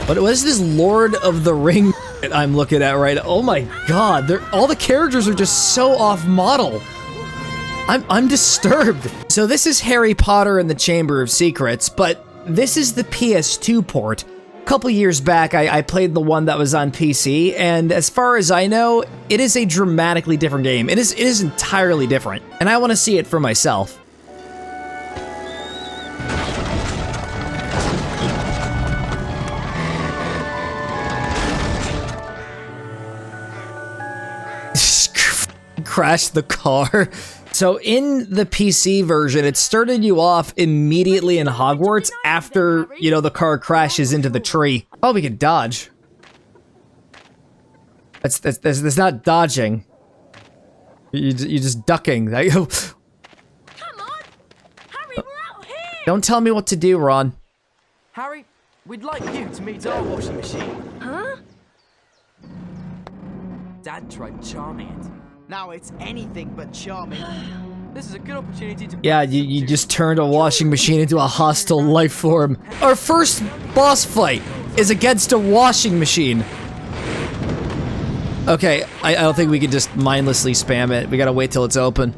What is this Lord of the Ring that I'm looking at right now? Oh my god, all the characters are just so off model. I'm disturbed. So this is Harry Potter and the Chamber of Secrets, but this is the PS2 port. A couple years back, I played the one that was on PC, and as far as I know, it is a dramatically different game. It is entirely different, and I want to see it for myself. Crash the car. So in the PC version, it started you off immediately in Hogwarts after, you know, the car crashes into the tree. Oh, we can dodge. That's not dodging. You're just ducking. Come on, Harry, we're out here. Don't tell me what to do, Ron. Harry, we'd like you to meet our washing machine. Huh? Dad tried charming it. Now it's anything but charming. This is a good opportunity to... Yeah, you just turned a washing machine into a hostile life form. Our first boss fight is against a washing machine. Okay, I don't think we can just mindlessly spam it. We gotta wait till it's open.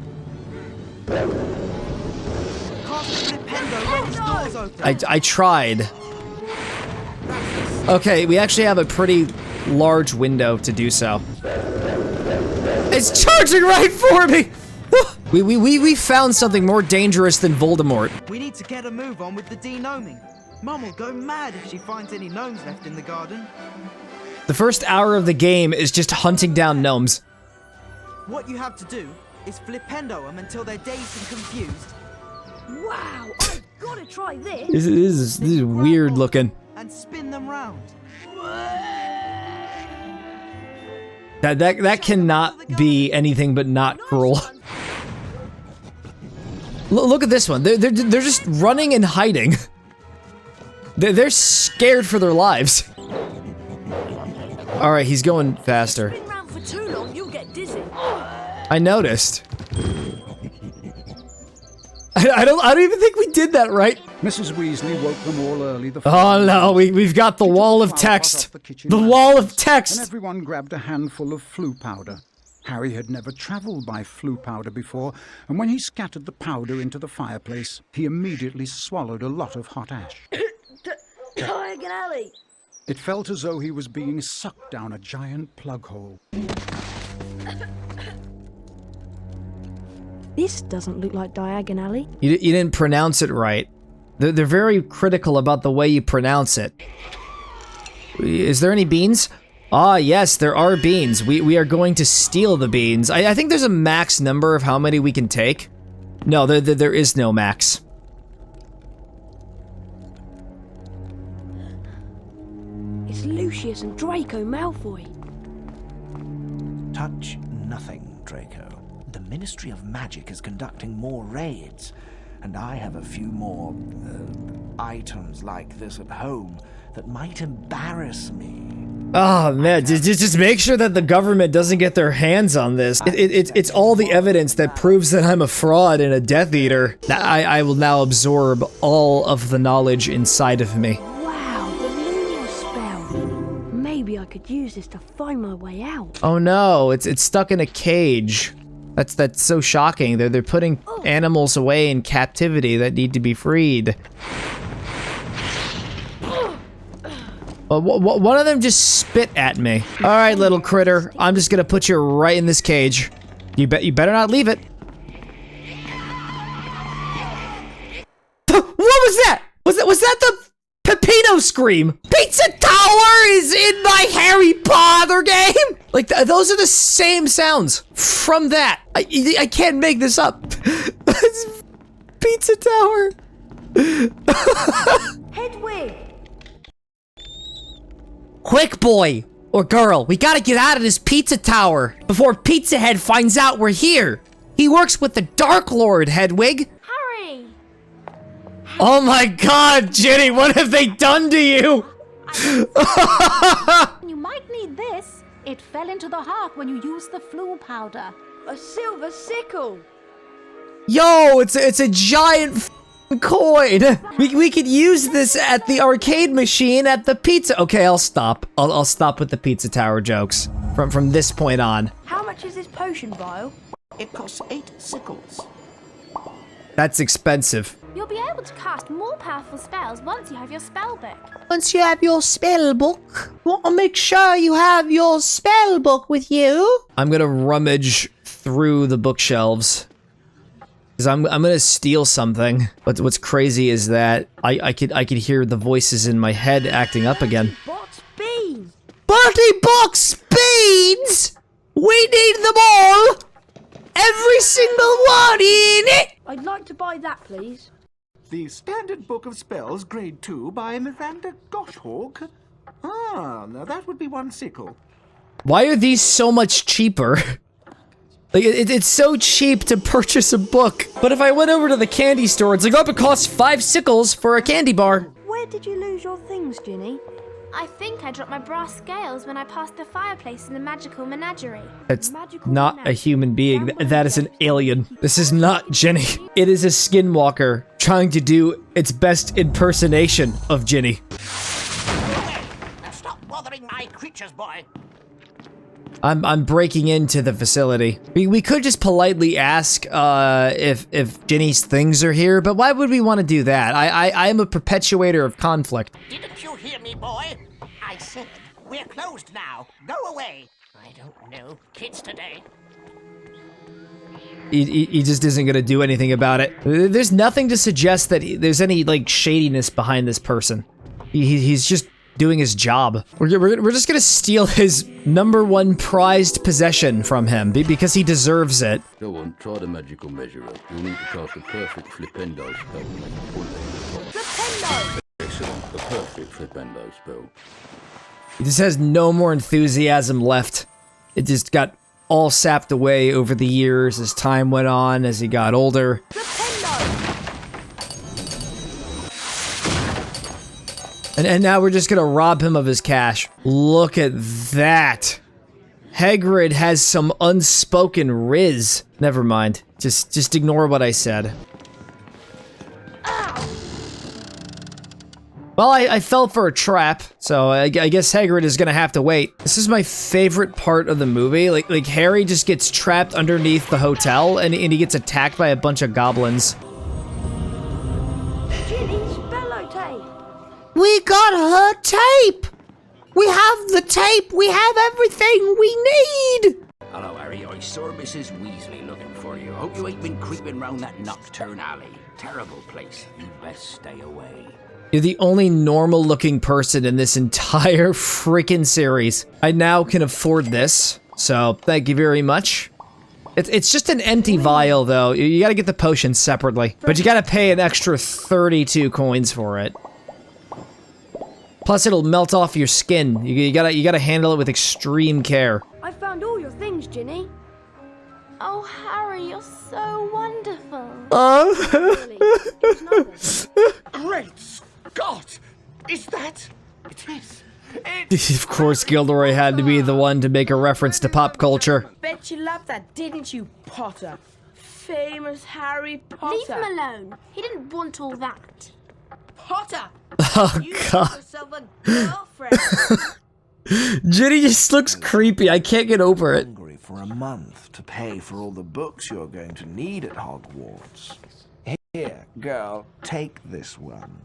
I tried. Okay, we actually have a pretty large window to do so. It's charging right for me! We found something more dangerous than Voldemort. We need to get a move on with the de-gnoming. Mum will go mad if she finds any gnomes left in the garden. The first hour of the game is just hunting down gnomes. What you have to do is flipendo them until they're dazed and confused. Wow, I've got to try this. This is weird looking. And spin them round. That cannot be anything but not cruel. Look at this one. They're just running and hiding. They're scared for their lives. All right, he's going faster. Spin round for too long, you'll get dizzy. I noticed. I don't even think we did that right. Mrs. Weasley woke them all early. Oh no, we've got the wall of text. The wall of text. And everyone grabbed a handful of flue powder. Harry had never traveled by flue powder before, and when he scattered the powder into the fireplace, he immediately swallowed a lot of hot ash. Diagon Alley. It felt as though he was being sucked down a giant plug hole. This doesn't look like Diagon Alley. You didn't pronounce it right. They're very critical about the way you pronounce it. Is there any beans? Ah, yes, there are beans. We are going to steal the beans. I think there's a max number of how many we can take. No, there is no max. It's Lucius and Draco Malfoy. Touch nothing, Draco. The Ministry of Magic is conducting more raids, and I have a few more items like this at home that might embarrass me. Oh man, just make sure that the government doesn't get their hands on this. It's all the evidence that proves that I'm a fraud and a Death Eater. I will now absorb all of the knowledge inside of me. Wow, the Lumos spell. Maybe I could use this to find my way out. Oh no, it's stuck in a cage. That's so shocking. They're putting animals away in captivity that need to be freed. One of them just spit at me. All right, little critter. I'm just gonna put you right in this cage. You better not leave it. What was that? Was that the Peppino scream? Pizza Tower is in my Harry Potter game? Like, those are the same sounds from that. I can't make this up. Pizza Tower. Hedwig! Quick, boy or girl, we gotta get out of this Pizza Tower before Pizza Head finds out we're here. He works with the Dark Lord, Hedwig. Hurry! Oh my god, Ginny, what have they done to you? You might need this. It fell into the hearth when you used the flue powder. A silver sickle! Yo, it's a giant coin. We could use this at the arcade machine at the pizza. Okay, I'll stop. I'll stop with the pizza tower jokes from this point on. How much is this potion vial? It costs 8 sickles. That's expensive. You'll be able to cast more powerful spells once you have your spell book. Once you have your spell book, you want to make sure you have your spell book with you. I'm gonna rummage through the bookshelves. Cause I'm gonna steal something. But what's crazy is that I could hear the voices in my head acting up again. What's beans? Bertie Box beans! We need them all! Every single one in it! I'd like to buy that, please. The Standard Book of Spells, Grade 2, by Miranda Goshawk. Ah, now that would be 1 sickle. Why are these so much cheaper? Like, it's so cheap to purchase a book. But if I went over to the candy store, it's like, oh, it costs 5 sickles for a candy bar. Where did you lose your things, Ginny? I think I dropped my brass scales when I passed the fireplace in the magical menagerie. That's not a human being. That is an alien. This is not Jenny. It is a skinwalker trying to do its best impersonation of Ginny. Stop bothering my creatures, boy. I'm breaking into the facility. We could just politely ask if Ginny's things are here, but why would we want to do that? I am a perpetuator of conflict. Didn't you hear me, boy? I said, we're closed now. Go away. I don't know. Kids today. He just isn't gonna do anything about it. There's nothing to suggest that there's any, like, shadiness behind this person. He's just doing his job. We're just gonna steal his #1 prized possession from him because he deserves it. Go on, try the magical measure up. You'll need to cast a perfect flipendo spell to make a point on the top. Flipendo! Excellent, a perfect flipendo spell. He just has no more enthusiasm left. It just got all sapped away over the years as time went on, as he got older. And now we're just gonna rob him of his cash. Look at that. Hagrid has some unspoken riz. Never mind. Just ignore what I said. Well, I fell for a trap, so I guess Hagrid is gonna have to wait. This is my favorite part of the movie. Like Harry just gets trapped underneath the hotel, and he gets attacked by a bunch of goblins. Ginny's bellow tape! We got her tape! We have the tape! We have everything we need! Hello, Harry. I saw Mrs. Weasley looking for you. Hope you ain't been creeping round that nocturne alley. Terrible place. You'd best stay away. You're the only normal-looking person in this entire freaking series. I now can afford this, so thank you very much. It's just an empty vial, though. You gotta get the potion separately, but you gotta pay an extra 32 coins for it. Plus, it'll melt off your skin. You gotta handle it with extreme care. I found all your things, Ginny. Oh, Harry, you're so wonderful. Really, it was nothing. Great Scott! Is that... It is. Of course, Gilderoy had to be the one to make a reference to pop culture. Bet you loved that, didn't you, Potter? Famous Harry Potter. Leave him alone. He didn't want all that. Potter! Oh, You God. got yourself a girlfriend. Ginny just looks creepy. I can't get over it. Hungry for a month to pay for all the books you're going to need at Hogwarts. Here, girl, take this one.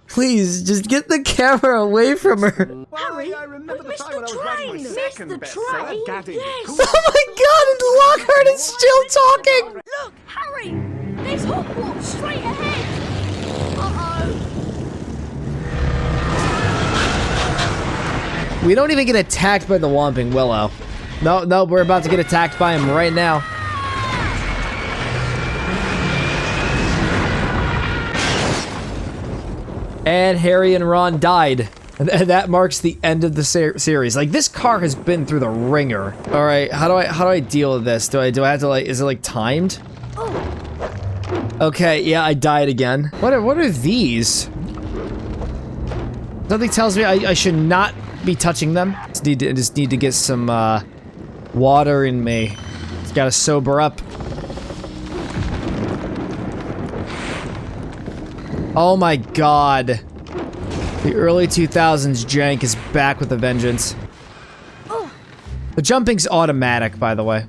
Please, just get the camera away from her. Harry, I remember we the missed time when I the was writing my train. second Missed the bestseller, train. Gaddy. Yes. Oh my God, and Lockhart is still talking. Look, Harry! There's Hogwarts straight ahead! Uh-oh. We don't even get attacked by the Whomping Willow. No, we're about to get attacked by him right now. And Harry and Ron died. And that marks the end of the series. Like, this car has been through the ringer. All right, how do I deal with this? Do I have to, like, is it like timed? Okay, yeah, I died again. What are these? Something tells me I should not be touching them. Just need to get some water in me. Gotta sober up. Oh my god. The early 2000s jank is back with a vengeance. The jumping's automatic, by the way.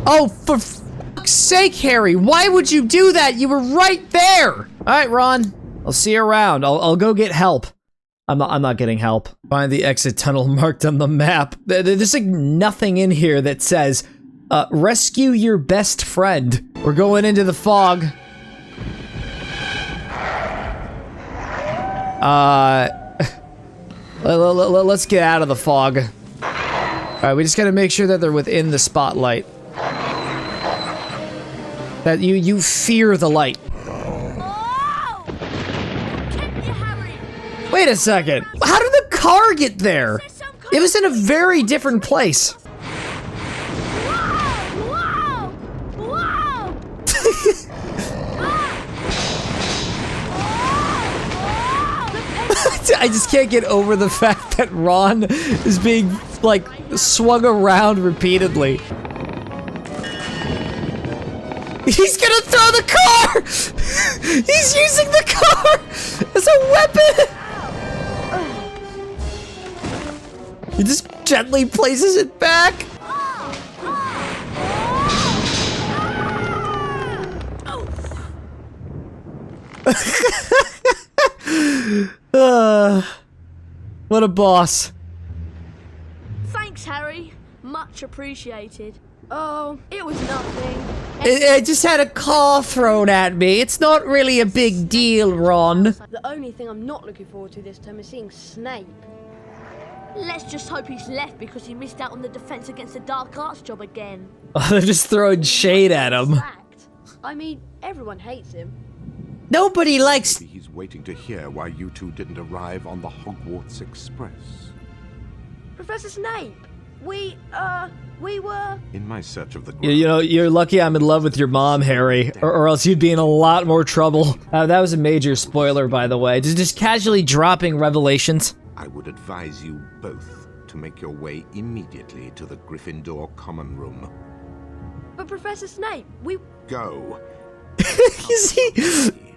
Oh, for fuck's sake, Harry! Why would you do that? You were right there! Alright, Ron. I'll see you around. I'll go get help. I'm not getting help. Find the exit tunnel marked on the map. There's like nothing in here that says, rescue your best friend. We're going into the fog. Let's get out of the fog. Alright, we just gotta make sure that they're within the spotlight. That you fear the light. Wait a second. How did the car get there? It was in a very different place. I just can't get over the fact that Ron is being, like, swung around repeatedly. He's gonna throw the car! He's using the car as a weapon! He just gently places it back. What a boss. Thanks, Harry. Much appreciated. Oh, it was nothing. I just had a car thrown at me. It's not really a big deal, Ron. The only thing I'm not looking forward to this term is seeing Snape. Let's just hope he's left because he missed out on the defense against the dark arts job again. Oh, they're just throwing shade at him. I mean, everyone hates him. Nobody likes... Maybe he's waiting to hear why you two didn't arrive on the Hogwarts Express. Professor Snape, we were... In my search of the... You know, you're lucky I'm in love with your mom, Harry, or else you'd be in a lot more trouble. That was a major spoiler, by the way. Just casually dropping revelations. I would advise you both to make your way immediately to the Gryffindor common room. But Professor Snape, we... Go.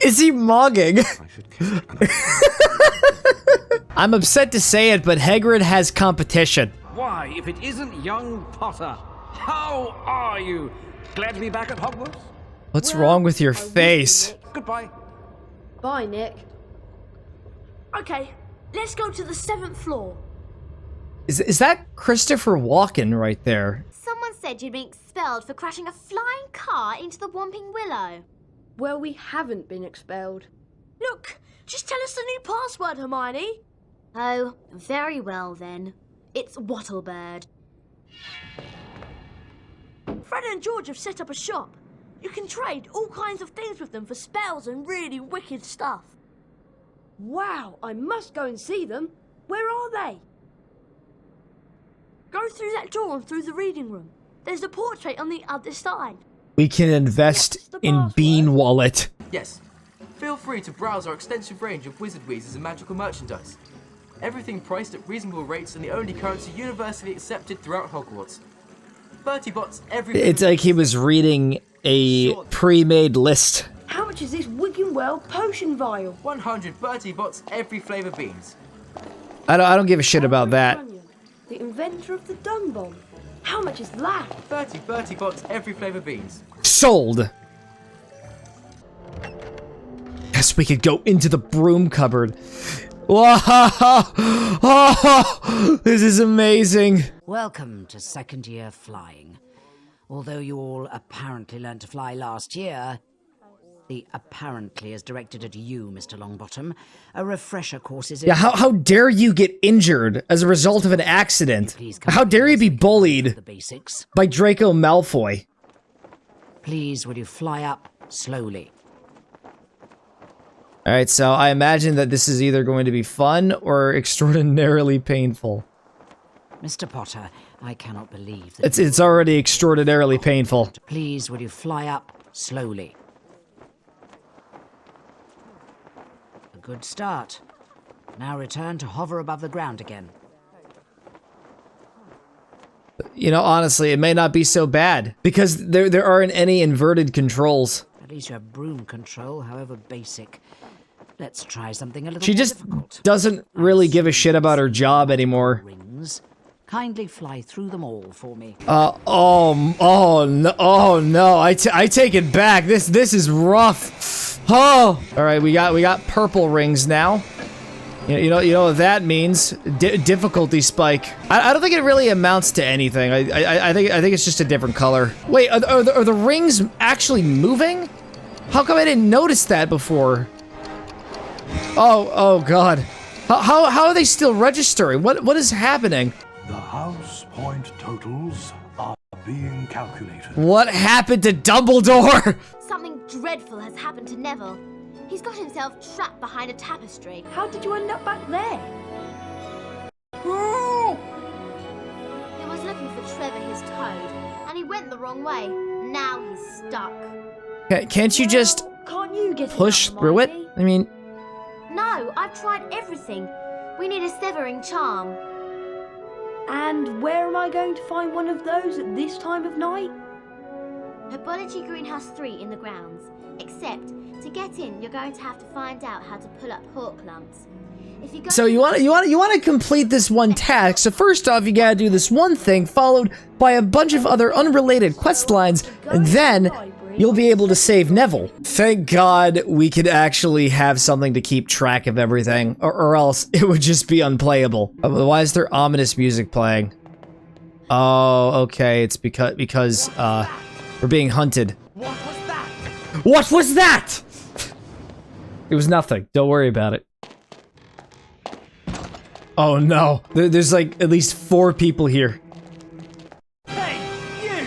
Is he mogging? I'm upset to say it, but Hagrid has competition. Why, if it isn't young Potter? How are you? Glad to be back at Hogwarts? What's wrong with your face? Goodbye. Bye, Nick. Okay, let's go to the 7th floor. Is that Christopher Walken right there? Someone said you'd been expelled for crashing a flying car into the Whomping Willow. Well, we haven't been expelled. Look, just tell us the new password, Hermione. Oh, very well then. It's Wattlebird. Fred and George have set up a shop. You can trade all kinds of things with them for spells and really wicked stuff. Wow, I must go and see them. Where are they? Go through that door and through the reading room. There's a portrait on the other side. We can invest in Bean Wallet. Yes. Feel free to browse our extensive range of wizard weezes and magical merchandise. Everything priced at reasonable rates and the only currency universally accepted throughout Hogwarts. 30 bots every... It's like he was reading a pre-made list. How much is this Wiggenwell potion vial? 100 Bertie bots every flavour beans. I don't give a shit about that. The inventor of the dung bomb. How much is that? 30 Bertie bots every flavour beans. Sold. Yes, we could go into the broom cupboard. Wow! Oh, this is amazing. Welcome to second year flying. Although you all apparently learned to fly last year, the apparently is directed at you, Mr. Longbottom. A refresher course is... Yeah, how dare you get injured as a result of an accident? How dare you be bullied by Draco Malfoy? Please, will you fly up slowly? Alright, so I imagine that this is either going to be fun or extraordinarily painful. Mr. Potter, I cannot believe that... It's already extraordinarily painful. Please, will you fly up slowly? A good start. Now return to hover above the ground again. You know, honestly, it may not be so bad because there aren't any inverted controls. At least you have broom control, however basic. Let's try something a little She more just difficult. doesn't really give a shit about her job anymore. Rings. Kindly fly through them all for me. Oh no, I take it back. This is rough. Oh, all right, we got purple rings now. You know what that means? Difficulty spike. I don't think it really amounts to anything. I think it's just a different color. Wait, are the rings actually moving? How come I didn't notice that before? Oh God. How are they still registering? What is happening? The house point totals are being calculated. What happened to Dumbledore? Something dreadful has happened to Neville. He's got himself trapped behind a tapestry. How did you end up back there? He was looking for Trevor, his toad, and he went the wrong way. Now he's stuck. Can't you just Can't you get push him out, through it? Hermione? I mean, No, I've tried everything. We need a severing charm. And where am I going to find one of those at this time of night? Herbology Greenhouse 3 in the grounds. Except, to get in, you're going to have to find out how to pull up hawk lumps. If you go so you want to complete this one task. So first off, you gotta do this one thing, followed by a bunch of other unrelated quest lines, and then you'll be able to save Neville. Thank God we could actually have something to keep track of everything, or else it would just be unplayable. Why is there ominous music playing? Oh, okay, it's because we're being hunted. What was that? What was that? It was nothing. Don't worry about it. Oh no, there's like at least 4 people here. Hey, you!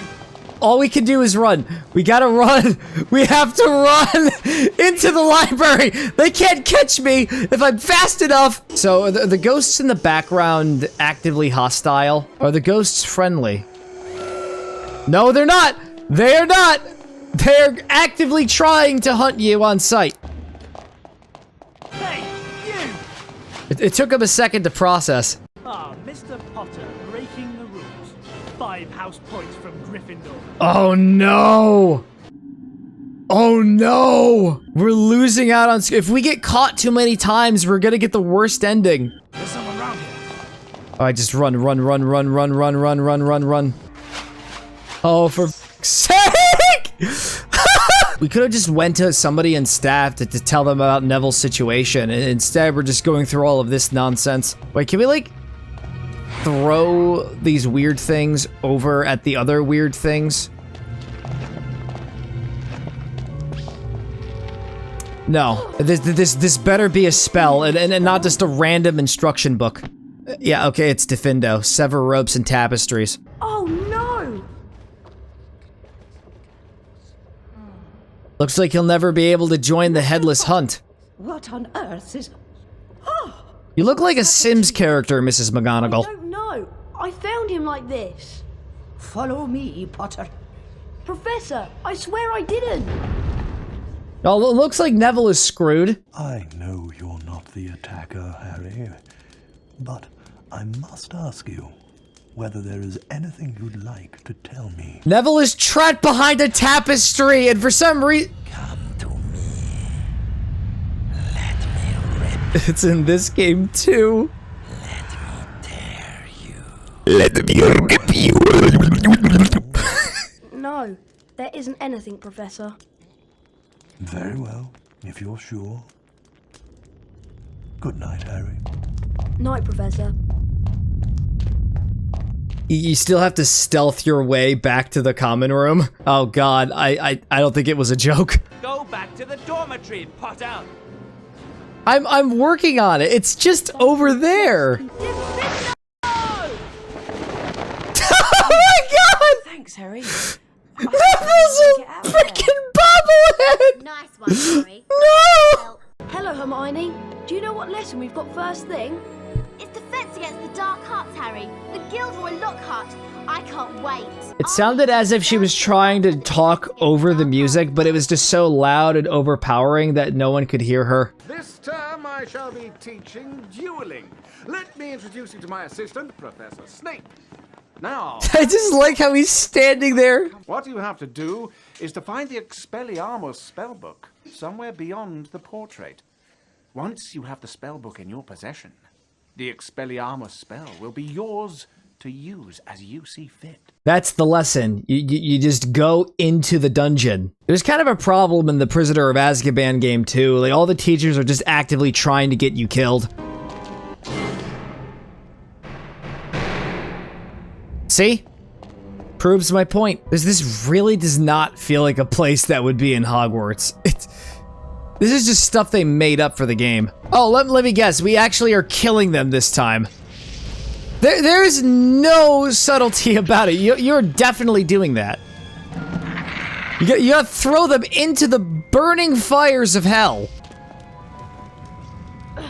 All we can do is run. We gotta run. We have to run into the library. They can't catch me if I'm fast enough. So are the ghosts in the background actively hostile? Are the ghosts friendly? No, they're not. They're not. They're actively trying to hunt you on sight. Hey, you! It took him a second to process. Ah, Mr. Potter, breaking the rules. 5 house points from Gryffindor. Oh no! Oh no! We're losing out on. If we get caught too many times, we're gonna get the worst ending. There's someone around here. Oh, I just run. Oh, for sake! We could have just went to somebody in staff to tell them about Neville's situation, and instead we're just going through all of this nonsense. Wait, can we like throw these weird things over at the other weird things? No, this better be a spell and not just a random instruction book. Yeah, okay, it's Defendo. Sever ropes and tapestries. Oh no! Looks like he'll never be able to join the Headless Hunt. What on earth is... You look like a Sims character, Mrs. McGonagall. I don't know. I found him like this. Follow me, Potter. Professor, I swear I didn't. Oh, it looks like Neville is screwed. I know you're not the attacker, Harry, but I must ask you whether there is anything you'd like to tell me. Neville is trapped behind a tapestry, and for some reason... Come to me. Let me rip. It's in this game, too. Let me tear you. Let me rip you. No, there isn't anything, Professor. Very well, if you're sure. Good night, Harry. Night, Professor. You still have to stealth your way back to the common room. Oh god, I don't think it was a joke. Go back to the dormitory, Potter. I'm working on it. It's just over there. Oh my god! Thanks, Harry. Neville's a freaking bobblehead! Nice one, Harry. No! Hello, Hermione. Do you know what lesson we've got first thing? It's defense against the dark arts, Harry. The Gilderoy Lockhart. I can't wait. It sounded as if she was trying to talk over the music, but it was just so loud and overpowering that no one could hear her. This term I shall be teaching dueling. Let me introduce you to my assistant, Professor Snape. Now, I just like how he's standing there. what you have to do is to find the Expelliarmus spellbook somewhere beyond the portrait. Once you have the spellbook in your possession, the Expelliarmus spell will be yours to use as you see fit. That's the lesson. You just go into the dungeon. There's kind of a problem in the Prisoner of Azkaban game too. Like, all the teachers are just actively trying to get you killed. See? Proves my point. This really does not feel like a place that would be in Hogwarts. This is just stuff they made up for the game. Oh, let me guess. We actually are killing them this time. There's no subtlety about it. You're definitely doing that. You gotta throw them into the burning fires of hell.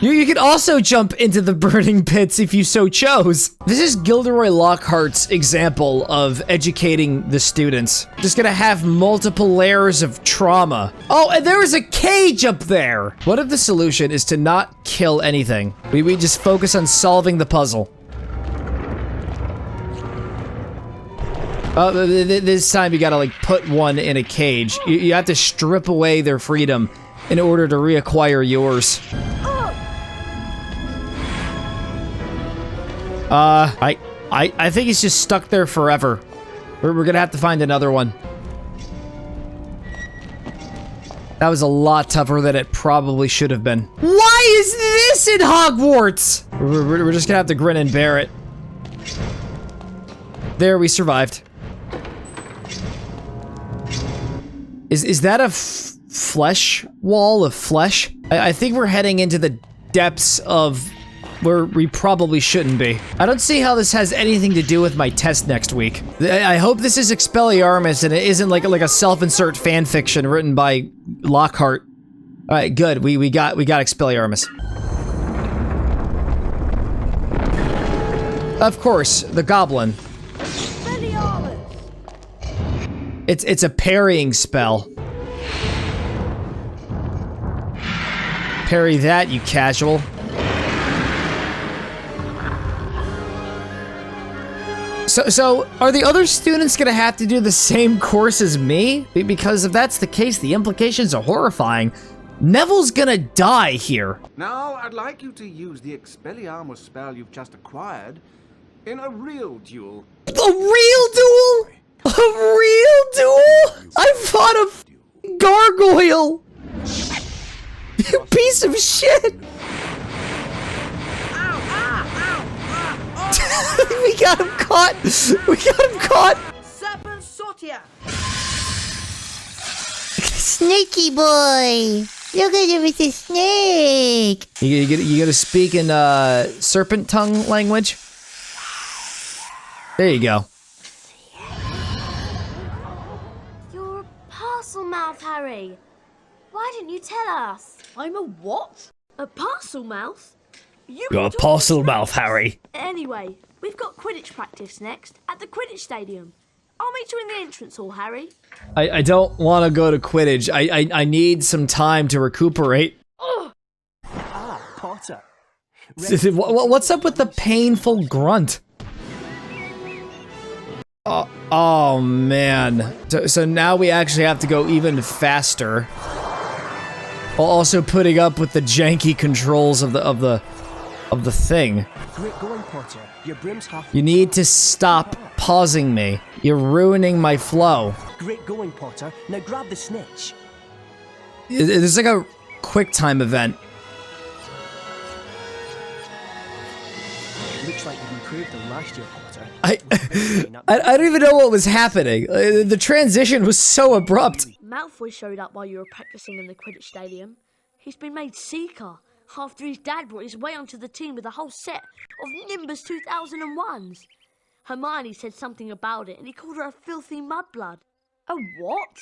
You could also jump into the burning pits if you so chose. This is Gilderoy Lockhart's example of educating the students. Just gonna have multiple layers of trauma. Oh, and there is a cage up there! What if the solution is to not kill anything? We just focus on solving the puzzle. This time you gotta, like, put one in a cage. You have to strip away their freedom in order to reacquire yours. I think he's just stuck there forever. We're gonna have to find another one. That was a lot tougher than it probably should have been. Why is this in Hogwarts? We're just gonna have to grin and bear it. There, we survived. Is that a flesh wall of flesh? I think we're heading into the depths of where we probably shouldn't be. I don't see how this has anything to do with my test next week. I hope this is Expelliarmus and it isn't like a self-insert fan fiction written by Lockhart. All right, good. We got Expelliarmus. Of course, the goblin. It's a parrying spell. Parry that, you casual. So are the other students gonna have to do the same course as me? Because if that's the case, the implications are horrifying. Neville's gonna die here. Now, I'd like you to use the Expelliarmus spell you've just acquired in a real duel. A real duel? A real duel? I fought a gargoyle! You piece of shit! We got him caught! We got him caught! Serpent Sortia! Snaky boy! Look at him, it's a snake! You gotta speak in serpent tongue language? There you go. You're a parcel mouth, Harry. Why didn't you tell us? I'm a what? A parcel mouth? You're a parcel mouth, Harry. Anyway, we've got Quidditch practice next at the Quidditch Stadium. I'll meet you in the entrance hall, Harry. I don't want to go to Quidditch. I need some time to recuperate. Ah, Potter. What's up with the painful grunt? Oh man. So now we actually have to go even faster. While also putting up with the janky controls of the thing. Great going, Potter. Your brim's half. You need to stop pausing me. You're ruining my flow. Great going, Potter. Now grab the snitch. There's like a quick time event. Looks like you've improved on last year, Potter. I don't even know what was happening. The transition was so abrupt. Malfoy showed up while you were practicing in the Quidditch Stadium. He's been made Seeker after his dad brought his way onto the team with a whole set of Nimbus 2001s. Hermione said something about it and he called her a filthy mudblood. A what?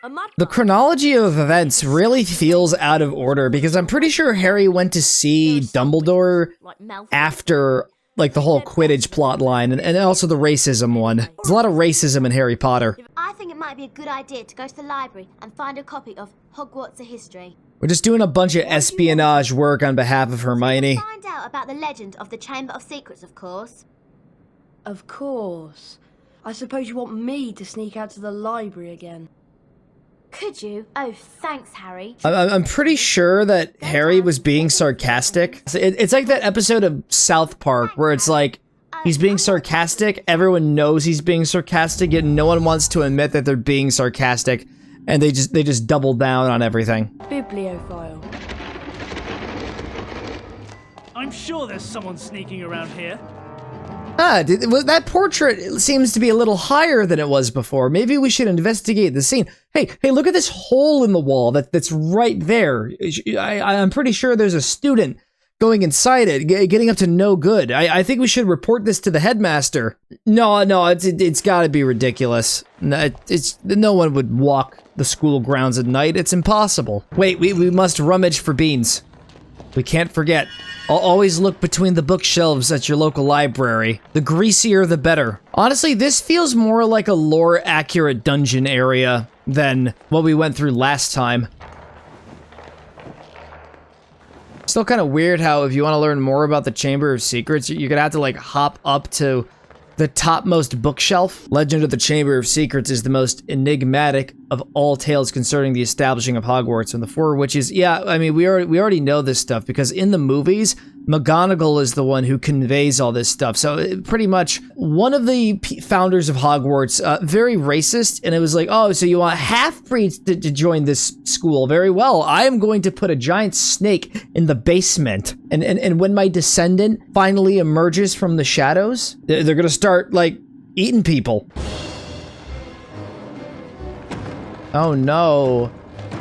A mudblood? The chronology of events really feels out of order because I'm pretty sure Harry went to see Dumbledore after like the whole Quidditch plot line and also the racism one. There's a lot of racism in Harry Potter. I think it might be a good idea to go to the library and find a copy of Hogwarts: A History. We're just doing a bunch of espionage work on behalf of Hermione. Find out about the legend of the Chamber of Secrets, of course. Of course. I suppose you want me to sneak out to the library again. Could you? Oh, thanks, Harry. I'm pretty sure that Harry was being sarcastic. It's like that episode of South Park where it's like, he's being sarcastic, everyone knows he's being sarcastic, yet no one wants to admit that they're being sarcastic, and they just double down on everything. Bibliophile. I'm sure there's someone sneaking around here. That portrait seems to be a little higher than it was before. Maybe we should investigate the scene. Hey, look at this hole in the wall that's right there. I'm pretty sure there's a student going inside it, getting up to no good. I think we should report this to the headmaster. No, it's gotta be ridiculous. No one would walk the school grounds at night. It's impossible. Wait, we must rummage for beans. We can't forget. I'll always look between the bookshelves at your local library. The greasier, the better. Honestly, this feels more like a lore-accurate dungeon area than what we went through last time. Still kind of weird how if you want to learn more about the Chamber of Secrets, you're gonna have to like hop up to the topmost bookshelf. Legend of the Chamber of Secrets is the most enigmatic of all tales concerning the establishing of Hogwarts and the Four Witches. Yeah, I mean, we already know this stuff because in the movies, McGonagall is the one who conveys all this stuff. So pretty much one of the founders of Hogwarts, very racist, and it was like, oh, so you want half-breeds to join this school? Very well. I am going to put a giant snake in the basement. And when my descendant finally emerges from the shadows, they're gonna start, like, eating people. Oh no.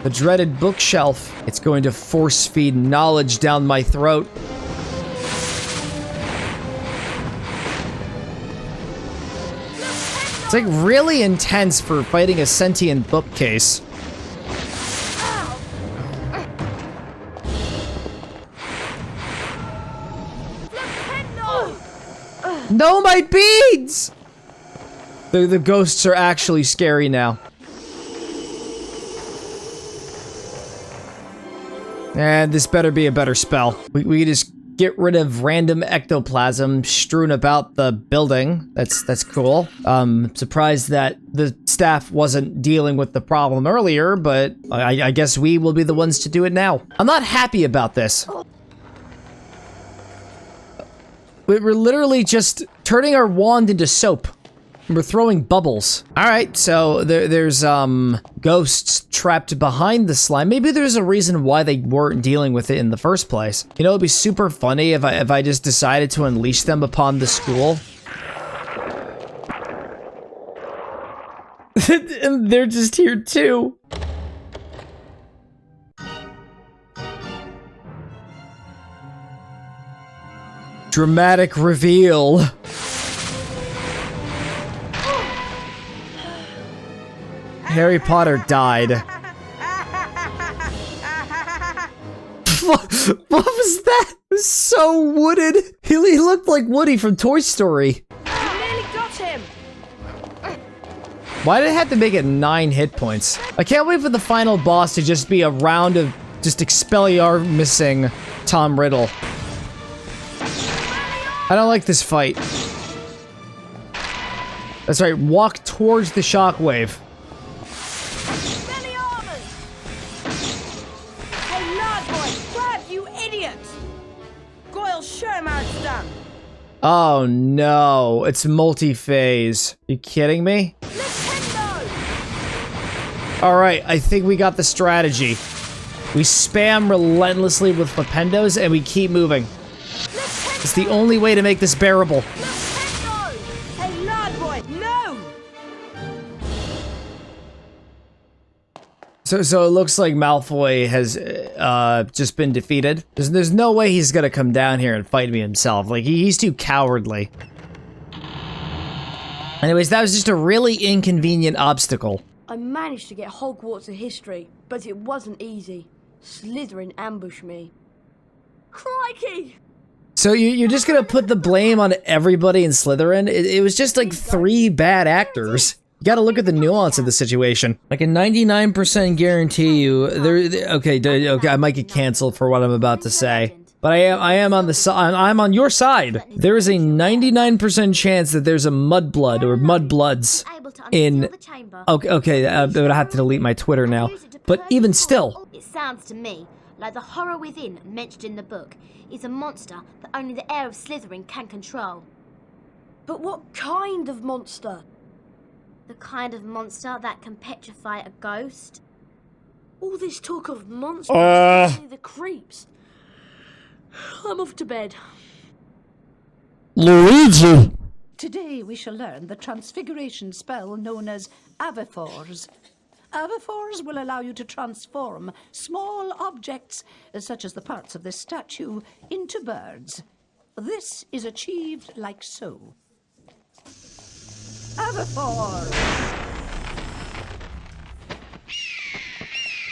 The dreaded bookshelf. It's going to force-feed knowledge down my throat. It's like really intense for fighting a sentient bookcase. No, my beads! The ghosts are actually scary now. And this better be a better spell. We just get rid of random ectoplasm strewn about the building. That's cool. Surprised that the staff wasn't dealing with the problem earlier, but I guess we will be the ones to do it now. I'm not happy about this. We're literally just turning our wand into soap. We're throwing bubbles. All right, so there's ghosts trapped behind the slime. Maybe there's a reason why they weren't dealing with it in the first place. You know, it'd be super funny if I just decided to unleash them upon the school. And they're just here too. Dramatic reveal. Harry Potter died. What was that? It was so wooded. He looked like Woody from Toy Story. You nearly got him. Why did it have to make it 9 hit points? I can't wait for the final boss to just be a round of just Expelliarmusing Tom Riddle. I don't like this fight. That's right, walk towards the shockwave. Hey, lad boy, grab, you idiot! Goyle, show him how it's done. Oh no, it's multi-phase. You kidding me? Alright, I think we got the strategy. We spam relentlessly with Flipendos and we keep moving. It's the only way to make this bearable. Hey, lad boy, no! So it looks like Malfoy has just been defeated. There's no way he's gonna come down here and fight me himself. Like, he's too cowardly. Anyways, that was just a really inconvenient obstacle. I managed to get Hogwarts a history, but it wasn't easy. Slytherin ambushed me. Crikey! So you're just gonna put the blame on everybody in Slytherin? It was just like 3 bad actors. You gotta look at the nuance of the situation. I can 99% guarantee you, okay, I might get canceled for what I'm about to say. But I am on the side. I'm on your side. There is a 99% chance that there's a mudblood or mudbloods in. Okay, but I have to delete my Twitter now. But even still, It sounds to me like the horror within mentioned in the book is a monster that only the heir of Slytherin can control. But what kind of monster? The kind of monster that can petrify a ghost. All this talk of monsters gives me the creeps. I'm off to bed. Luigi! Today we shall learn the Transfiguration spell known as Avifors. Avifors will allow you to transform small objects, such as the parts of this statue, into birds. This is achieved like so. Avifors!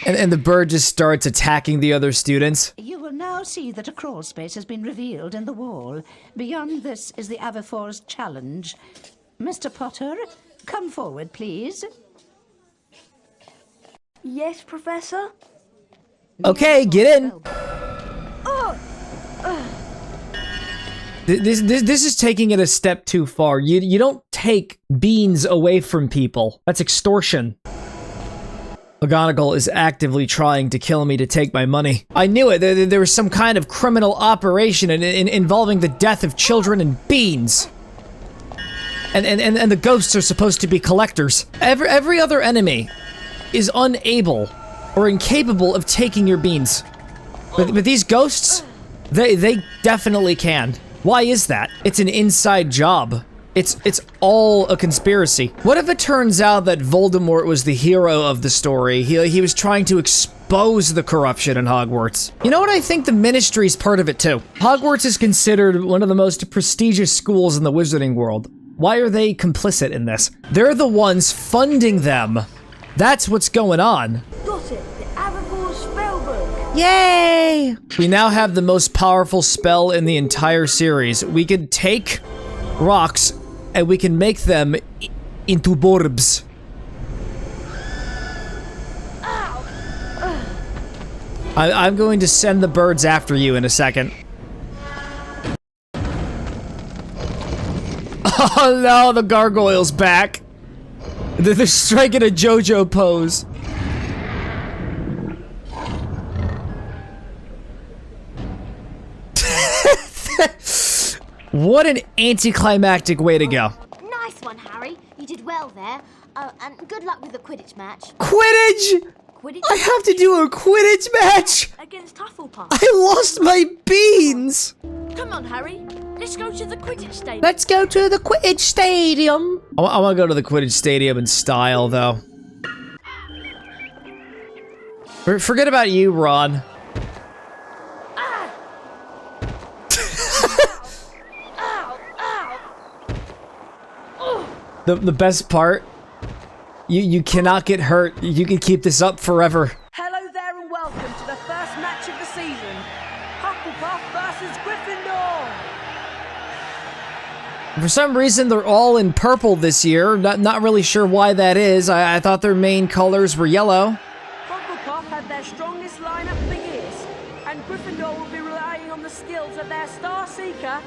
And the bird just starts attacking the other students. You will now see that a crawl space has been revealed in the wall. Beyond this is the Avifors challenge. Mr. Potter, come forward, please. Yes, Professor? Okay, get in. This is taking it a step too far. You don't take beans away from people. That's extortion. McGonagall is actively trying to kill me to take my money. I knew it. There was some kind of criminal operation involving the death of children and beans. And the ghosts are supposed to be collectors. Every other enemy is unable or incapable of taking your beans. But these ghosts, they definitely can. Why is that? It's an inside job. It's all a conspiracy. What if it turns out that Voldemort was the hero of the story? He was trying to expose the corruption in Hogwarts. You know what? I think the Ministry's part of it too. Hogwarts is considered one of the most prestigious schools in the wizarding world. Why are they complicit in this? They're the ones funding them. That's what's going on. Got it! The Aragog spellbook! Yay! We now have the most powerful spell in the entire series. We can take rocks and we can make them into borbs. I'm going to send the birds after you in a second. Oh no, the gargoyle's back. They're striking a JoJo pose. What an anticlimactic way to go. Nice one, Harry. You did well there. Oh, and good luck with the Quidditch match. Quidditch! I have to do a Quidditch match! Against Hufflepuff. I lost my beans! Come on, Harry. Let's go to the Quidditch stadium. Let's go to the Quidditch stadium. I want to go to the Quidditch stadium in style, though. Forget about you, Ron. The best part, you cannot get hurt. You can keep this up forever. Hello there and welcome to the first match of the season. Hufflepuff versus Gryffindor. For some reason, they're all in purple this year. Not really sure why that is. I thought their main colors were yellow. Hufflepuff had their strongest lineup for years, and Gryffindor will be relying on the skills of their star seeker,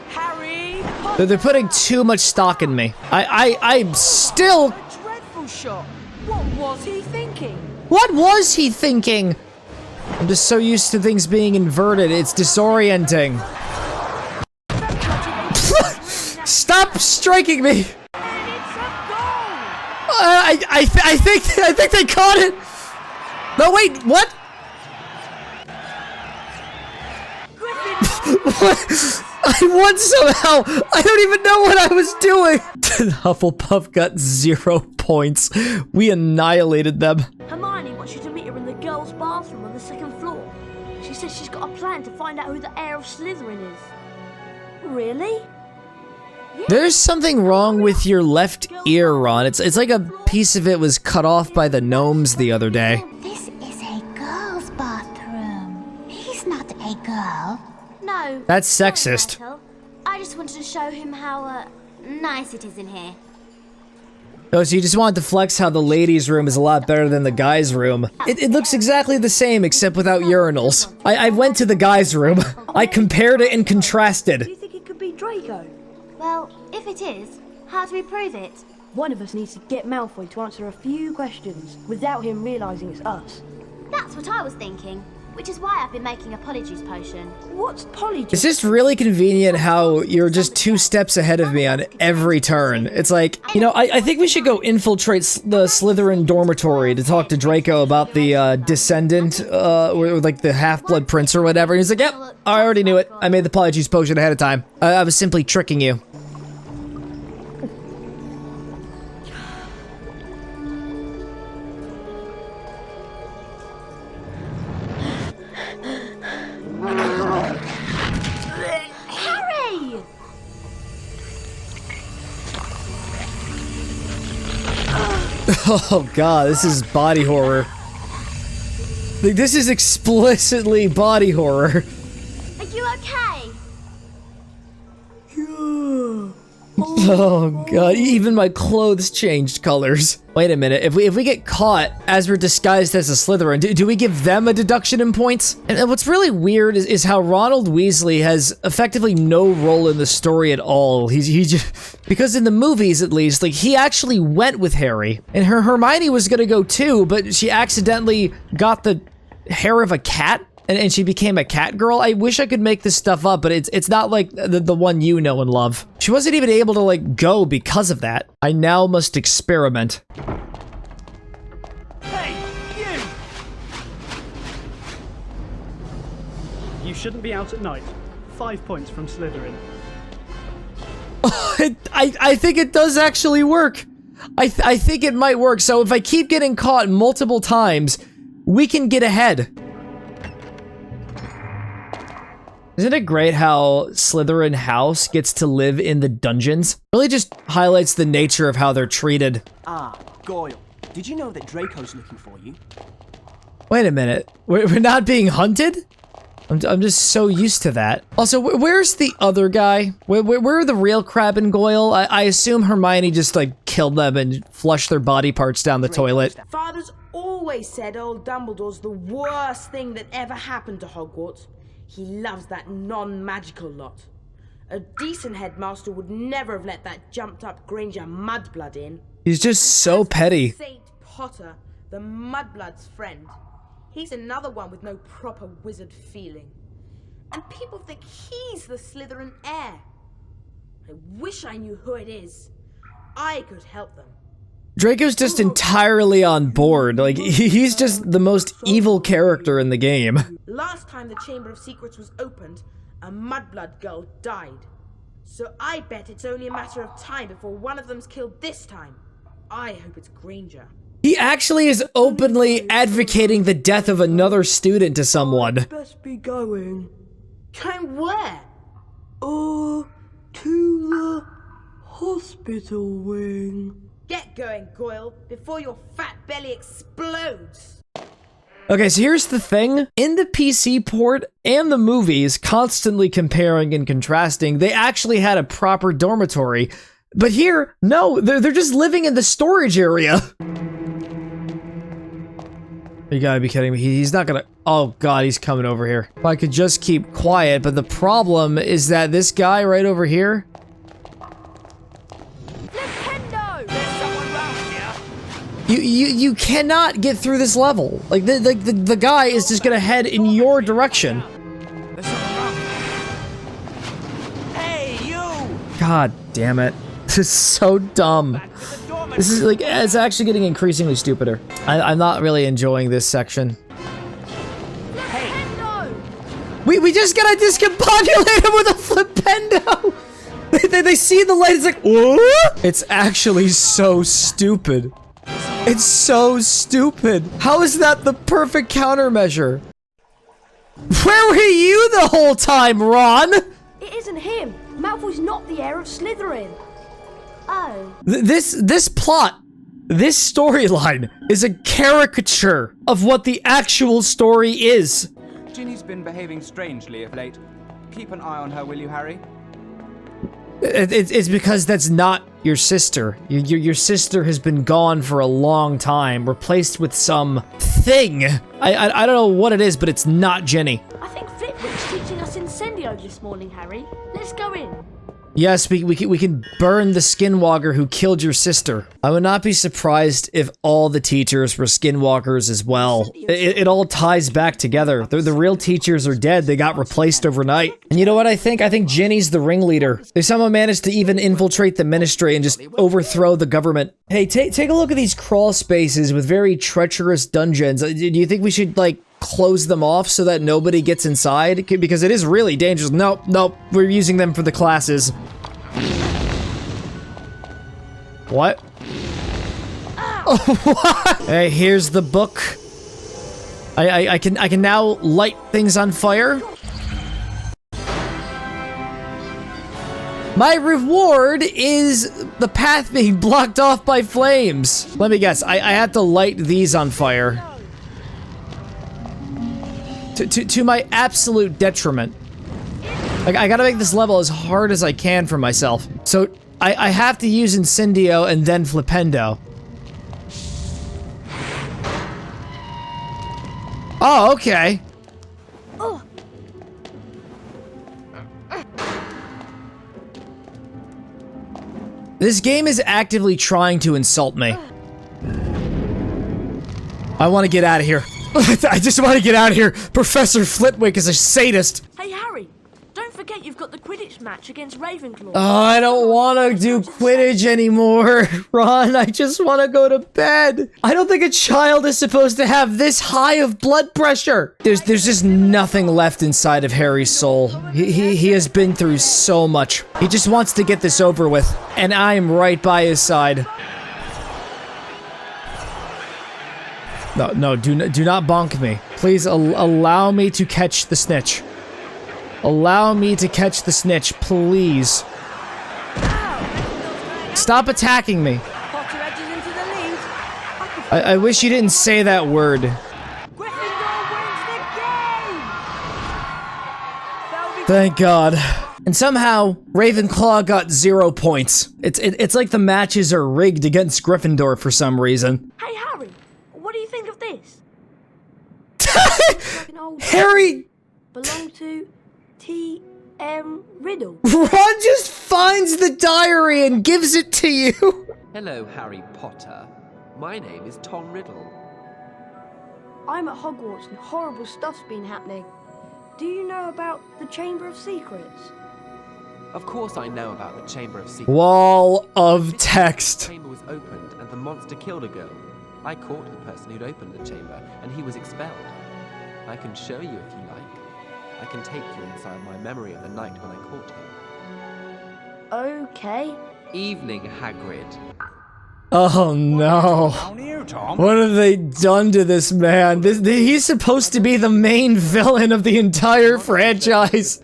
Harry Potter. They're putting too much stock in me. I'm still... A dreadful shot. What was he thinking? What was he thinking? I'm just so used to things being inverted. It's disorienting. Stop striking me! I think they caught it. No, wait, what? What? I won somehow! I don't even know what I was doing! Hufflepuff got 0 points. We annihilated them. Hermione wants you to meet her in the girls' bathroom on the 2nd floor. She says she's got a plan to find out who the heir of Slytherin is. Really? There's something wrong with your left ear, Ron. It's like a piece of it was cut off by the gnomes the other day. This is a girl's bathroom. He's not a girl. No. That's sexist. I just wanted to show him how nice it is in here. Oh, so you just wanted to flex how the ladies' room is a lot better than the guys' room. It looks exactly the same except without urinals. I went to the guys' room. I compared it and contrasted. Do you think it could be Draco? Well, if it is, how do we prove it? One of us needs to get Malfoy to answer a few questions without him realising it's us. That's what I was thinking, which is why I've been making a polyjuice potion. What's polyjuice? It's just really convenient how you're just 2 steps ahead of me on every turn. It's like, you know, I think we should go infiltrate the Slytherin dormitory to talk to Draco about the descendant, or like the half-blood prince or whatever. And he's like, yep, I already knew it. I made the polyjuice potion ahead of time. I was simply tricking you. Oh god, this is body horror. Like, this is explicitly body horror. Are you okay? Oh god, even my clothes changed colors. Wait a minute, if we get caught as we're disguised as a Slytherin, do we give them a deduction in points? And what's really weird is how Ronald Weasley has effectively no role in the story at all. He just, because in the movies at least, like, he actually went with Harry, and Hermione was gonna go too, but she accidentally got the hair of a cat, and she became a cat girl. I wish I could make this stuff up, but it's not like the one you know and love. She wasn't even able to, like, go because of that. I now must experiment. Hey, you! You shouldn't be out at night. 5 points from Slytherin. I think it does actually work. I think it might work. So if I keep getting caught multiple times, we can get ahead. Isn't it great how Slytherin House gets to live in the dungeons? Really just highlights the nature of how they're treated. Ah, Goyle. Did you know that Draco's looking for you? Wait a minute. We're not being hunted? I'm just so used to that. Also, where's the other guy? Where are the real Crabbe and Goyle? I assume Hermione just, like, killed them and flushed their body parts down the toilet. Father's always said old Dumbledore's the worst thing that ever happened to Hogwarts. He loves that non-magical lot. A decent headmaster would never have let that jumped-up Granger mudblood in. He's just so petty. Saint Potter, the mudblood's friend. He's another one with no proper wizard feeling. And people think he's the Slytherin heir. I wish I knew who it is. I could help them. Draco's just entirely on board. Like, he's just the most evil character in the game. Last time the Chamber of Secrets was opened, a mudblood girl died. So I bet it's only a matter of time before one of them's killed this time. I hope it's Granger. He actually is openly advocating the death of another student to someone. Best be going. Going where? To the hospital wing. Get going, Goyle, before your fat belly explodes. Okay, so here's the thing. In the PC port and the movies, constantly comparing and contrasting, they actually had a proper dormitory. But here, no, they're just living in the storage area. You gotta be kidding me. He's not gonna... Oh god, he's coming over here. If I could just keep quiet, but the problem is that this guy right over here... You cannot get through this level. Like, the guy is just gonna head in your direction. Hey, you! God damn it. This is so dumb. This is, like, it's actually getting increasingly stupider. I'm not really enjoying this section. We just gotta discombobulate him with a flipendo! They see the light, it's like, what? It's actually so stupid. It's so stupid. How is that the perfect countermeasure? Where were you the whole time, Ron? It isn't him. Malfoy's not the heir of Slytherin. Oh. This plot, this storyline is a caricature of what the actual story is. Ginny's been behaving strangely of late. Keep an eye on her, will you, Harry? It's because that's not your sister. Your sister has been gone for a long time, replaced with some thing. I don't know what it is, but it's not Jenny. I think Flitwick's teaching us Incendio this morning, Harry. Let's go in. Yes, we can burn the skinwalker who killed your sister. I would not be surprised if all the teachers were skinwalkers as well. It all ties back together. The real teachers are dead. They got replaced overnight. And you know what I think? I think Ginny's the ringleader. They somehow managed to even infiltrate the ministry and just overthrow the government. Hey, take a look at these crawl spaces with very treacherous dungeons. Do you think we should, like, close them off so that nobody gets inside? Because it is really dangerous. Nope, we're using them for the classes. What? What? Hey, here's the book. I can now light things on fire. My reward is the path being blocked off by flames. Let me guess, I have to light these on fire. To my absolute detriment. Like, I gotta make this level as hard as I can for myself. So, I have to use Incendio and then Flipendo. Oh, okay. Oh. This game is actively trying to insult me. I want to get out of here. I just want to get out of here. Professor Flitwick is a sadist. Hey, Harry, don't forget you've got the Quidditch match against Ravenclaw. Oh, I don't want to do Quidditch anymore. Ron, I just want to go to bed. I don't think a child is supposed to have this high of blood pressure. There's just nothing left inside of Harry's soul. He has been through so much. He just wants to get this over with, and I am right by his side. No, do not bonk me. Please allow me to catch the snitch. Allow me to catch the snitch, please. Stop attacking me. Potter edges into the lead. I wish you didn't say that word. Thank God. And somehow, Ravenclaw got 0 points. It's like the matches are rigged against Gryffindor for some reason. Hey, Harry, what do you think of this? Like an old Harry! Belong to T.M. Riddle. Ron just finds the diary and gives it to you. Hello, Harry Potter. My name is Tom Riddle. I'm at Hogwarts and horrible stuff's been happening. Do you know about the Chamber of Secrets? Of course I know about the Chamber of Secrets. Wall of text. The chamber was opened and the monster killed a girl. I caught the person who'd opened the chamber and he was expelled. I can show you if you like. I can take you inside my memory of the night when I caught him. Okay. Evening, Hagrid. Oh no. What have they done to this man? He's supposed to be the main villain of the entire franchise.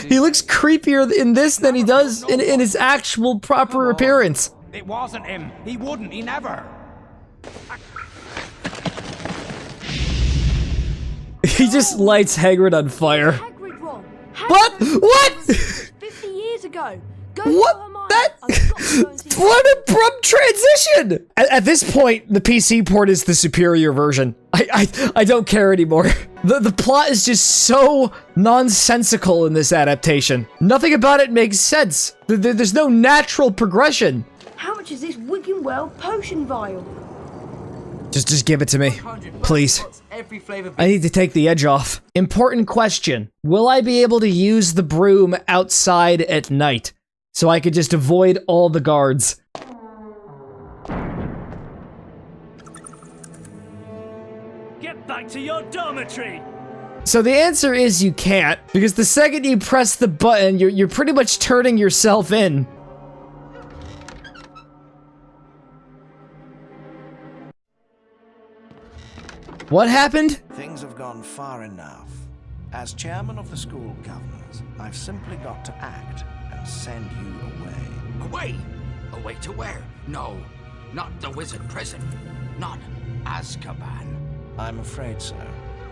He looks creepier in this than he does in his actual proper appearance. It wasn't him. He wouldn't. He never. He just lights Hagrid on fire. Hagrid wrong. What? What? 50 years ago. What? What an abrupt transition! At this point, the PC port is the superior version. I don't care anymore. The plot is just so nonsensical in this adaptation. Nothing about it makes sense. There's no natural progression. How much is this Wiggenweld potion vial? Just give it to me, please. I need to take the edge off. Important question. Will I be able to use the broom outside at night? So I could just avoid all the guards. Get back to your dormitory! So the answer is you can't, because the second you press the button, you're pretty much turning yourself in. What happened? Things have gone far enough. As chairman of the school governors, I've simply got to act and send you away. Away? Away to where? No, not the wizard prison. Not Azkaban. I'm afraid so.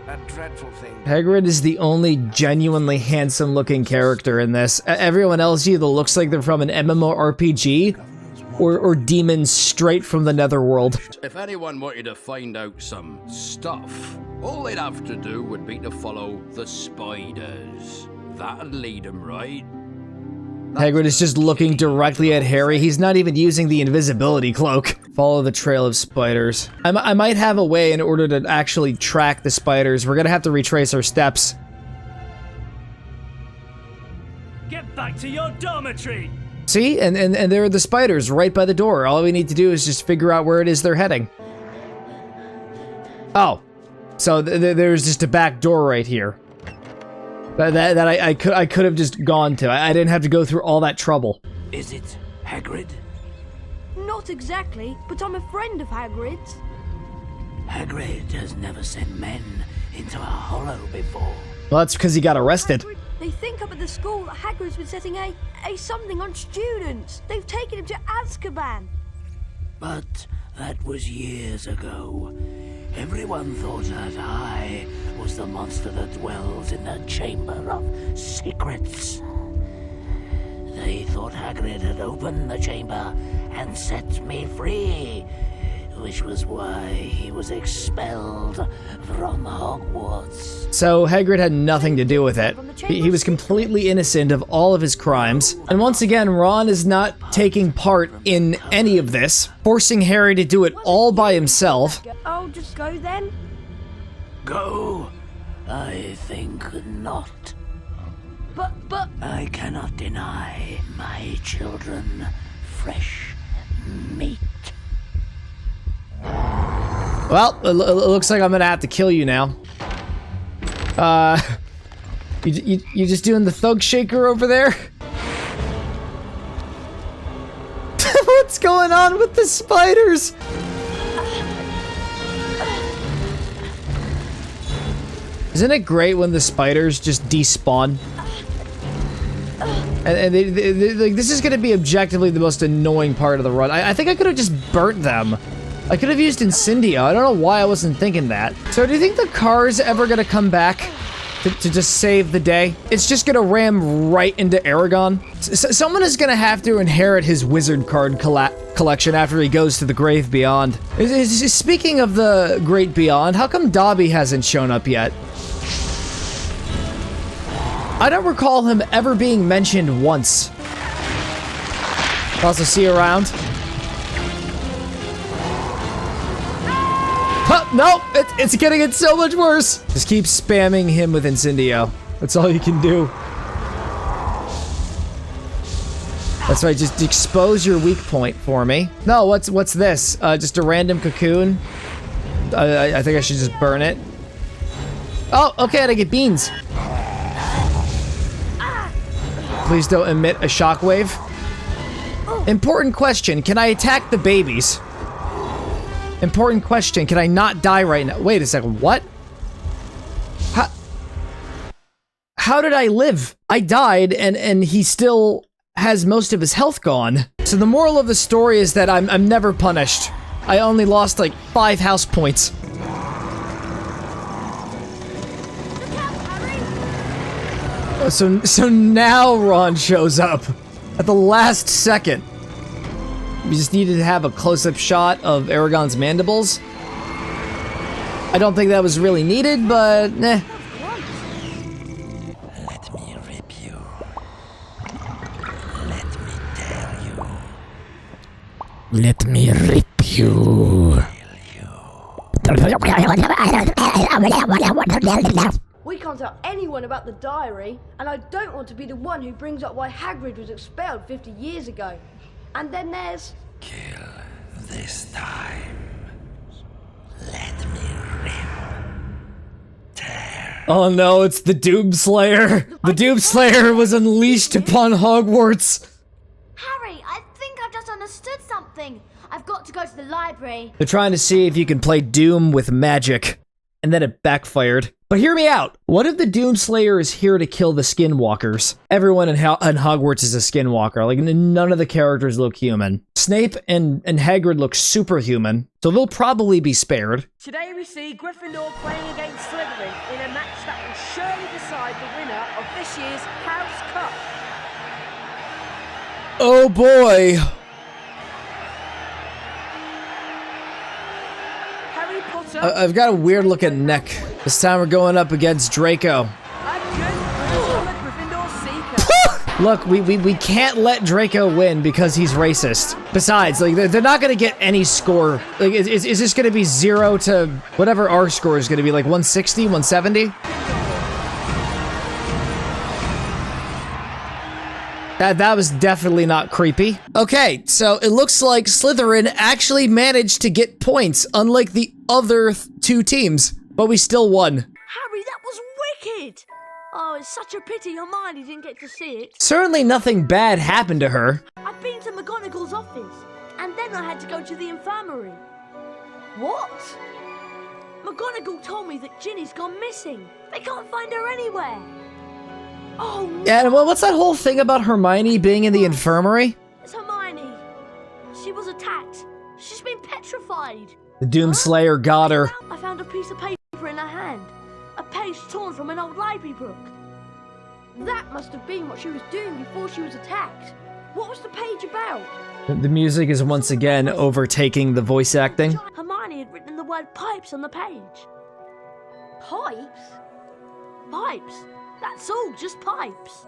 A dreadful thing. Hagrid is the only genuinely handsome-looking character in this. Everyone else either looks like they're from an MMORPG or demons straight from the netherworld. If anyone wanted to find out some stuff, all they'd have to do would be to follow the spiders. That'd lead them right. Hagrid is just looking directly at Harry. He's not even using the invisibility cloak. Follow the trail of spiders. I might have a way in order to actually track the spiders. We're gonna have to retrace our steps. Get back to your dormitory! See? And there are the spiders right by the door. All we need to do is just figure out where it is they're heading. Oh. So there's just a back door right here. That I could have just gone to. I didn't have to go through all that trouble. Is it Hagrid? Not exactly, but I'm a friend of Hagrid's. Hagrid has never sent men into a hollow before. Well, that's because he got arrested. They think up at the school that Hagrid's been setting a something on students. They've taken him to Azkaban. But that was years ago. Everyone thought that I was the monster that dwells in the Chamber of Secrets. They thought Hagrid had opened the chamber and set me free, which was why he was expelled from Hogwarts. So Hagrid had nothing to do with it. He was completely innocent of all of his crimes. And once again, Ron is not taking part in any of this, forcing Harry to do it all by himself. Oh, just go then? Go? I think not. But... I cannot deny my children fresh meat. Well, it looks like I'm gonna have to kill you now. You just doing the thug shaker over there? What's going on with the spiders? Isn't it great when the spiders just despawn? And like, this is gonna be objectively the most annoying part of the run. I think I could have just burnt them. I could have used Incendio. I don't know why I wasn't thinking that. So do you think the car is ever gonna come back to just save the day? It's just gonna ram right into Aragog. Someone is gonna have to inherit his wizard card collection after he goes to the Grave Beyond. Speaking of the Great Beyond, how come Dobby hasn't shown up yet? I don't recall him ever being mentioned once. Also, see you around. Huh, no, it's getting it so much worse. Just keep spamming him with Incendio. That's all you can do. That's right, just expose your weak point for me. No, what's this? Just a random cocoon? I think I should just burn it. Oh, okay, I get beans. Please don't emit a shockwave. Important question, can I attack the babies? Important question, can I not die right now? Wait a second, what? How did I live? I died and he still has most of his health gone. So the moral of the story is that I'm never punished. I only lost like 5 house points. So now Ron shows up at the last second. We just needed to have a close-up shot of Aragog's mandibles. I don't think that was really needed, but eh. Let me rip you. Let me tear you. Let me rip you. We can't tell anyone about the diary, and I don't want to be the one who brings up why Hagrid was expelled 50 years ago. And then there's... Kill this time. Let me rip. Tear. Oh no, it's the Doomslayer. The Doomslayer was unleashed upon Hogwarts. Harry, I think I've just understood something. I've got to go to the library. They're trying to see if you can play Doom with magic. And then it backfired. But hear me out. What if the Doomslayer is here to kill the Skinwalkers? Everyone in Hogwarts is a Skinwalker. Like, none of the characters look human. Snape and Hagrid look superhuman, so they'll probably be spared. Today we see Gryffindor playing against Slytherin in a match that will surely decide the winner of this year's House Cup. Oh boy. Harry Potter. I've got a weird looking neck. This time we're going up against Draco. Look, we can't let Draco win because he's racist. Besides, like, they're not gonna get any score. Like, is this gonna be 0 to whatever our score is gonna be, like 160, 170? That was definitely not creepy. Okay, so it looks like Slytherin actually managed to get points, unlike the other two teams, but we still won. Harry, that was wicked! Oh, it's such a pity Hermione didn't get to see it. Certainly nothing bad happened to her. I'd been to McGonagall's office, and then I had to go to the infirmary. What? McGonagall told me that Ginny's gone missing. They can't find her anywhere. Oh, no. Yeah, well, what's that whole thing about Hermione being in the infirmary? It's Hermione. She was attacked. She's been petrified. The Doomslayer got her. I found a piece of paper in her hand. A page torn from an old library book. That must have been what she was doing before she was attacked. What was the page about? The music is once again overtaking the voice acting. Hermione had written the word pipes on the page. Pipes? Pipes. That's all, just pipes.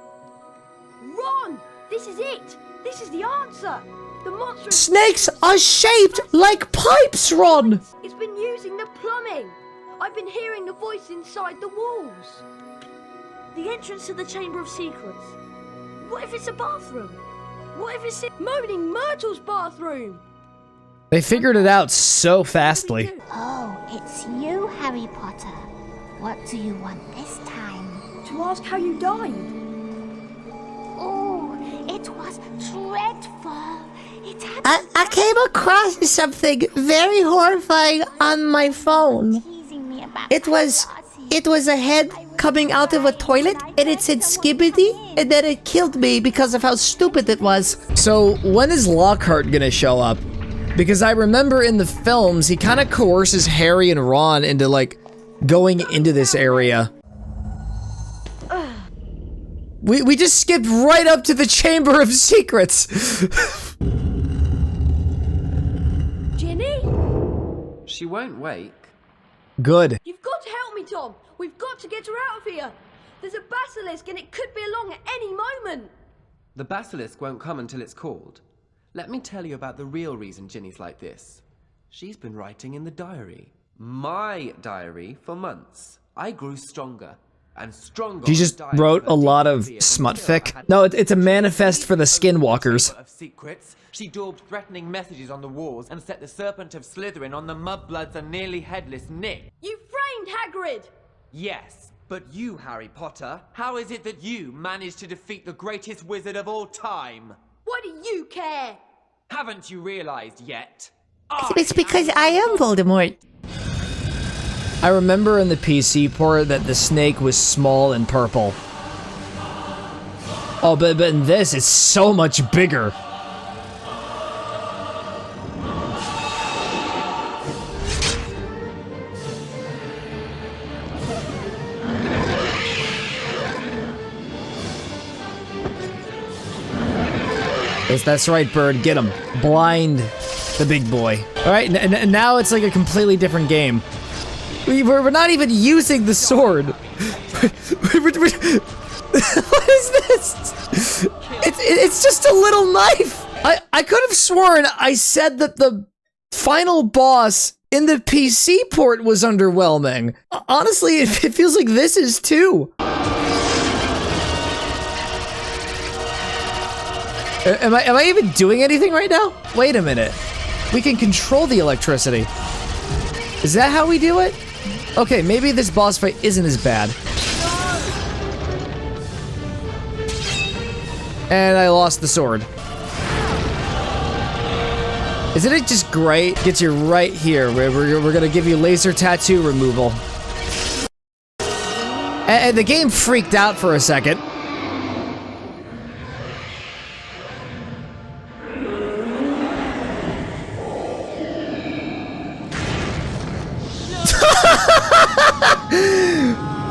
Ron! This is it! This is the answer! The monster... Snakes are shaped like pipes, Ron! It's been using the plumbing! I've been hearing the voice inside the walls. The entrance to the Chamber of Secrets. What if it's a bathroom? What if it's Moaning Myrtle's bathroom? They figured it out so fastly. Oh, it's you, Harry Potter. What do you want this time? To ask how you died. Oh, it was dreadful. It happened. I came across something very horrifying on my phone. It was a head coming out of a toilet, and it said Skibbity, and then it killed me because of how stupid it was. So when is Lockhart gonna show up? Because I remember in the films, he kind of coerces Harry and Ron into, like, going into this area. We just skipped right up to the Chamber of Secrets. Ginny? She won't wake. Good. You've got to help me, Tom. We've got to get her out of here. There's a basilisk and it could be along at any moment. The basilisk won't come until it's called. Let me tell you about the real reason Ginny's like this. She's been writing in the diary. My diary for months. I grew stronger. And stronger. She just wrote a lot of smut fic. No, it's a manifest for the Skinwalkers. Of secrets. She daubed threatening messages on the walls and set the Serpent of Slytherin on the mudbloods and nearly headless Nick. You framed Hagrid! Yes, but you, Harry Potter, how is it that you managed to defeat the greatest wizard of all time? Why do you care? Haven't you realized yet? It's because I am Voldemort. I remember in the PC port that the snake was small and purple. Oh, but in this, it's so much bigger. Yes, that's right, Bird. Get him. Blind the big boy. All right, and now it's like a completely different game. We're not even using the sword. What is this? It's just a little knife. I could have sworn I said that the final boss in the PC port was underwhelming. Honestly, it feels like this is too. Am I even doing anything right now? Wait a minute. We can control the electricity. Is that how we do it? Okay, maybe this boss fight isn't as bad. And I lost the sword. Isn't it just great? Gets you right here. We're gonna give you laser tattoo removal. And the game freaked out for a second.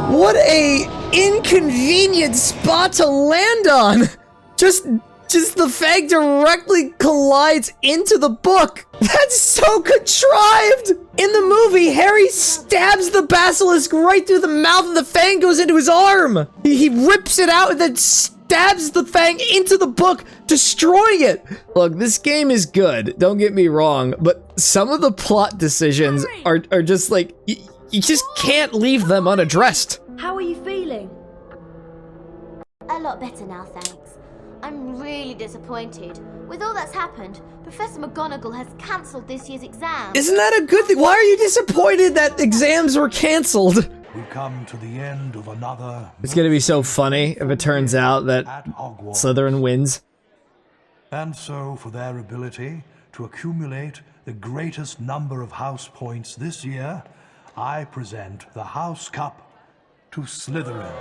What a inconvenient spot to land on! Just the fang directly collides into the book. That's so contrived! In the movie, Harry stabs the basilisk right through the mouth and the fang goes into his arm. He rips it out and then stabs the fang into the book, destroying it. Look, this game is good, don't get me wrong, but some of the plot decisions are just like, you just can't leave them unaddressed. How are you feeling? A lot better now, thanks. I'm really disappointed. With all that's happened, Professor McGonagall has cancelled this year's exam. Isn't that a good thing? Why are you disappointed that exams were cancelled? We come to the end of another... It's gonna be so funny if it turns out that Slytherin wins. And so, for their ability to accumulate the greatest number of house points this year, I present the House Cup to Slytherin.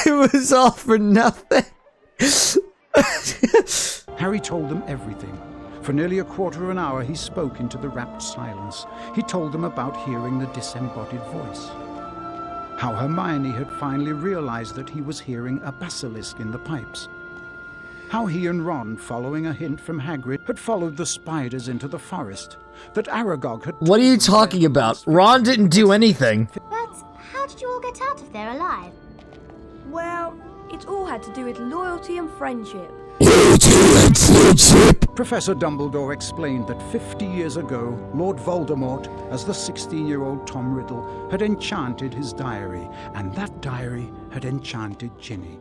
It was all for nothing. Harry told them everything. For nearly a quarter of an hour he spoke into the rapt silence. He told them about hearing the disembodied voice. How Hermione had finally realized that he was hearing a basilisk in the pipes. How he and Ron, following a hint from Hagrid, had followed the spiders into the forest. That Aragog had... What are you talking about? Ron didn't do anything. But how did you all get out of there alive? Well, it all had to do with loyalty and friendship. Professor Dumbledore explained that 50 years ago, Lord Voldemort, as the 16-year-old Tom Riddle, had enchanted his diary, and that diary had enchanted Ginny.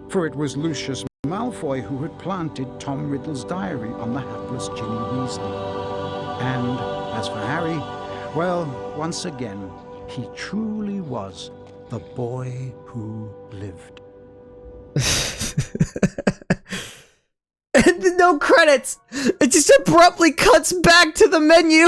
For it was Lucius Malfoy who had planted Tom Riddle's diary on the hapless Ginny Weasley. And as for Harry, well, once again, he truly was the boy who lived. No credits! It just abruptly cuts back to the menu!